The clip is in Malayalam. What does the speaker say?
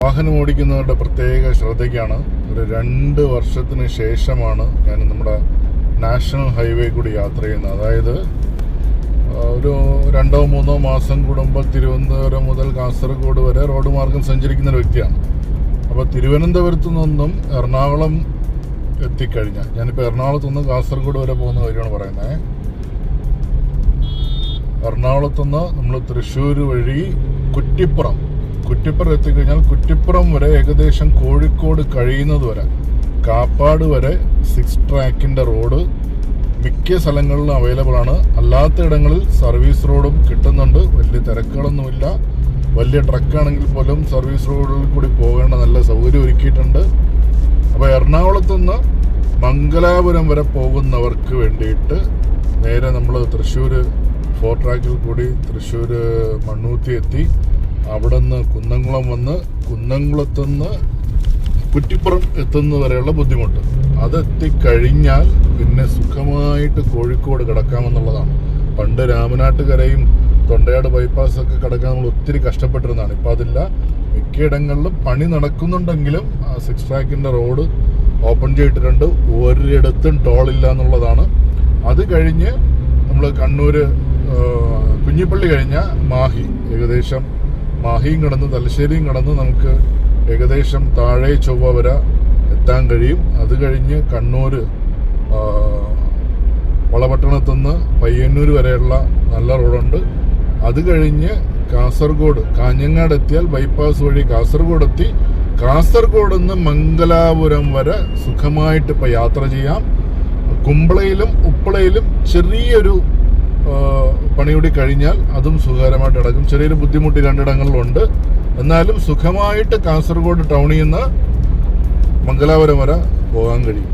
വാഹനം ഓടിക്കുന്നവരുടെ പ്രത്യേക ശ്രദ്ധയ്ക്കാണ്. ഒരു 2 വർഷത്തിന് ശേഷമാണ് ഞാൻ നമ്മുടെ നാഷണൽ ഹൈവേ കൂടി യാത്ര ചെയ്യുന്നത്. അതായത് ഒരു 2-3 മാസം കൂടുമ്പോൾ തിരുവനന്തപുരം മുതൽ കാസർഗോഡ് വരെ റോഡ് മാർഗം സഞ്ചരിക്കുന്ന ഒരു വ്യക്തിയാണ്. അപ്പോൾ തിരുവനന്തപുരത്തു നിന്നും എറണാകുളം എത്തിക്കഴിഞ്ഞാൽ, ഞാനിപ്പോൾ എറണാകുളത്തു നിന്ന് കാസർഗോഡ് വരെ പോകുന്ന കാര്യമാണ് പറയുന്നത്. എറണാകുളത്തുനിന്ന് നമ്മൾ തൃശ്ശൂർ വഴി കുറ്റിപ്പുറം എത്തിക്കഴിഞ്ഞാൽ കുറ്റിപ്പുറം വരെ ഏകദേശം കോഴിക്കോട് കഴിയുന്നത് വരെ കാപ്പാട് വരെ 6 ട്രാക്കിൻ്റെ റോഡ് മിക്ക സ്ഥലങ്ങളിലും അവൈലബിൾ ആണ്. അല്ലാത്ത ഇടങ്ങളിൽ സർവീസ് റോഡും കിട്ടുന്നുണ്ട്. വലിയ തിരക്കുകളൊന്നുമില്ല. വലിയ ട്രക്കാണെങ്കിൽ പോലും സർവീസ് റോഡിൽ കൂടി പോകേണ്ട നല്ല സൗകര്യം ഒരുക്കിയിട്ടുണ്ട്. അപ്പോൾ എറണാകുളത്തുനിന്ന് മംഗലാപുരം വരെ പോകുന്നവർക്ക് വേണ്ടിയിട്ട് നേരെ നമ്മൾ തൃശ്ശൂർ 4 ട്രാക്കിൽ കൂടി തൃശ്ശൂർ മണ്ണൂത്തി എത്തി അവിടെ നിന്ന് കുന്നംകുളം വന്ന് കുന്നംകുളത്തുനിന്ന് കുറ്റിപ്പുറം എത്തുന്നവരെയുള്ള ബുദ്ധിമുട്ട് അതെത്തിക്കഴിഞ്ഞാൽ പിന്നെ സുഖമായിട്ട് കോഴിക്കോട് കിടക്കാമെന്നുള്ളതാണ്. പണ്ട് രാമനാട്ടുകരയും തൊണ്ടയാട് ബൈപ്പാസൊക്കെ കിടക്കാൻ നമ്മൾ ഒത്തിരി കഷ്ടപ്പെട്ടിരുന്നതാണ്. ഇപ്പം അതില്ല. മിക്കയിടങ്ങളിലും പണി നടക്കുന്നുണ്ടെങ്കിലും 6 ട്രാക്കിൻ്റെ റോഡ് ഓപ്പൺ ചെയ്തിട്ടുണ്ട്. ഒരിടത്തും ടോളില്ല എന്നുള്ളതാണ്. അത് കഴിഞ്ഞ് നമ്മൾ കണ്ണൂർ കുഞ്ഞിപ്പള്ളി കഴിഞ്ഞാൽ മാഹി, ഏകദേശം മാഹിയും കടന്ന് തലശ്ശേരിയും കടന്ന് നമുക്ക് ഏകദേശം താഴെ ചൊവ്വ വരെ എത്താൻ കഴിയും. അത് കഴിഞ്ഞ് കണ്ണൂർ വളപട്ടണത്തുനിന്ന് പയ്യന്നൂർ വരെയുള്ള നല്ല റോഡുണ്ട്. അത് കഴിഞ്ഞ് കാസർഗോഡ് കാഞ്ഞങ്ങാട് എത്തിയാൽ ബൈപ്പാസ് വഴി കാസർഗോഡ് എത്തി കാസർഗോഡ് നിന്ന് മംഗലാപുരം വരെ സുഖമായിട്ട് ഇപ്പോൾ യാത്ര ചെയ്യാം. കുമ്പളയിലും ഉപ്പളയിലും ചെറിയൊരു പണിയൂടി കഴിഞ്ഞാൽ അതും സുഖകരമായിട്ട് നടക്കും. ചെറിയൊരു ബുദ്ധിമുട്ട് 2 ഇടങ്ങളിലുണ്ട്. എന്നാലും സുഖമായിട്ട് കാസർഗോഡ് ടൗണിൽ നിന്ന് മംഗലാപുരം വരെ പോകാൻ കഴിയും.